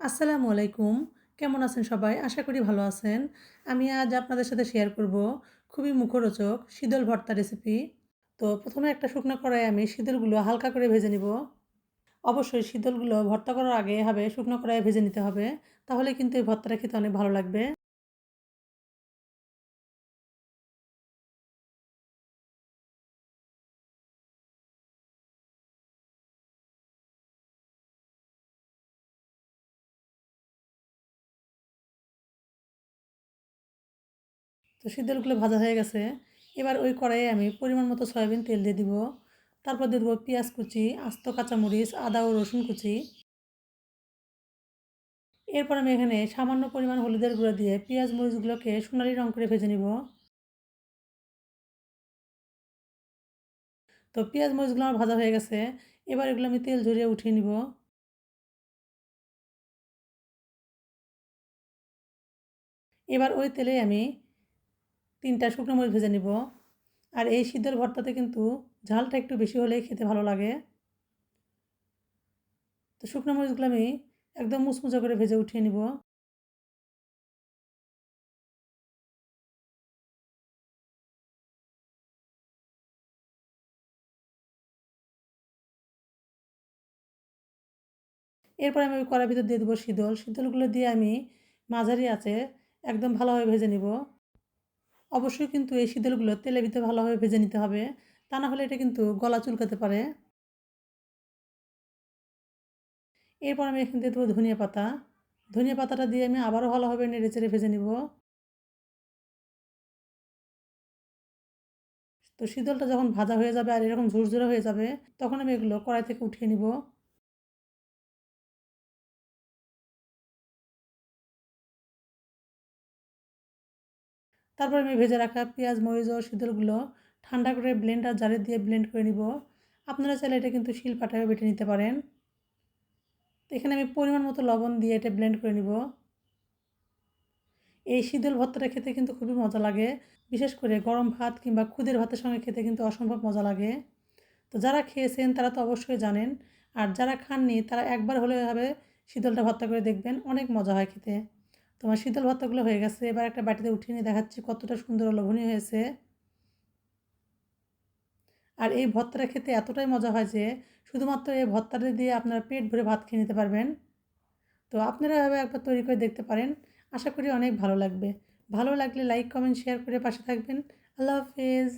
আসসালামু আলাইকুম। কেমন আছেন সবাই? আশা করি ভালো আছেন। আমি আজ আপনাদের সাথে শেয়ার করব খুবই মুখরোচক শীতল ভর্তা রেসিপি। তো ১ম এ একটা শুকনো কড়াইয়ে আমি শীতলগুলো হালকা করে ভেজে নিব। অবশ্যই শীতলগুলো ভর্তা করার আগে এভাবে শুকনো কড়াইয়ে ভেজে নিতে হবে। তাহলে কিন্তু এই ভর্তাটা খেতে অনেক ভালো লাগবে। তো শীতলগুলো ভাজা হয়ে গেছে। এবার ওই কড়াইয়ে আমি পরিমাণ মতো সয়াবিন তেল দিয়ে দিব। তারপর দিয়ে দেবো পেঁয়াজ কুচি, আস্ত কাঁচামরিচ, আদা ও রসুন কুচি। এরপর আমি এখানে সামান্য পরিমাণ হলুদের গুঁড়া দিয়ে পেঁয়াজ মরিচগুলোকে সোনালি রং করে ভেজে নিব। তো পেঁয়াজ মরিচগুলো আমার ভাজা হয়ে গেছে। এবার এগুলো আমি তেল ঝরিয়ে উঠিয়ে নিব। এবার ওই তেলেই আমি ৩টা শুকনো মরিচ ভেজে নিব। আর এই শীতল ভর্তাতে কিন্তু ঝালটা একটু বেশি হলেই খেতে ভালো লাগে। তো শুকনো মরিচগুলো আমি একদম মুচমুচে করে ভেজে উঠিয়ে নিব। এরপর আমি ওই কড়াইর ভিতর দিয়ে দেবো শীতল। শীতলগুলো দিয়ে আমি মাঝারি আঁচে একদম ভালোভাবে ভেজে নিব। অবশ্যই কিন্তু এই শীতলগুলো তেলের ভিতরে ভালোভাবে ভেজে নিতে হবে। তা না হলে এটা কিন্তু গলা চুলকাতে পারে। এরপর আমি এখানে দিয়ে দেবো ধনিয়া পাতা। ধনিয়া পাতাটা দিয়ে আমি আবারও ভালোভাবে নেড়েচেড়ে ভেজে নিব। তো শীতলটা যখন ভাজা হয়ে যাবে আর এরকম ঝুরঝুরে হয়ে যাবে, তখন আমি এগুলো কড়াই থেকে উঠিয়ে নিব। তারপর আমি ভেজে রাখা পেঁয়াজ, মরিচ ও শীতলগুলো ঠান্ডা করে ব্লেন্ডার জারে দিয়ে ব্লেন্ড করে নিব। আপনারা চাইলে এটা কিন্তু শিলপাটায়ও বেটে নিতে পারেন। তো এখানে আমি পরিমাণ মতো লবণ দিয়ে এটা ব্লেন্ড করে নিব। এই শীতল ভর্তাটা খেতে কিন্তু খুবই মজা লাগে। বিশেষ করে গরম ভাত কিংবা খুদের ভাতের সঙ্গে খেতে কিন্তু অসম্ভব মজা লাগে। তো যারা খেয়েছেন তারা তো অবশ্যই জানেন। আর যারা খাননি তারা একবার হলেও এভাবে শীতলটা ভর্তা করে দেখবেন, অনেক মজা হয় খেতে। তোমার শীতল ভর্তাগুলো হয়ে গেছে। এবার একটা বাটিতে উঠিয়ে নিয়ে দেখাচ্ছি কতটা সুন্দর ও লোভনীয় হয়েছে। আর এই ভর্তাটা খেতে এতটাই মজা হয় যে শুধুমাত্র এই ভর্তাটা দিয়ে আপনারা পেট ভরে ভাত খেয়ে নিতে পারবেন। তো আপনারা এভাবে একবার তৈরি করে দেখতে পারেন। আশা করি অনেক ভালো লাগবে। ভালো লাগলে লাইক, কমেন্ট, শেয়ার করে পাশে থাকবেন। আল্লাহ হাফেজ।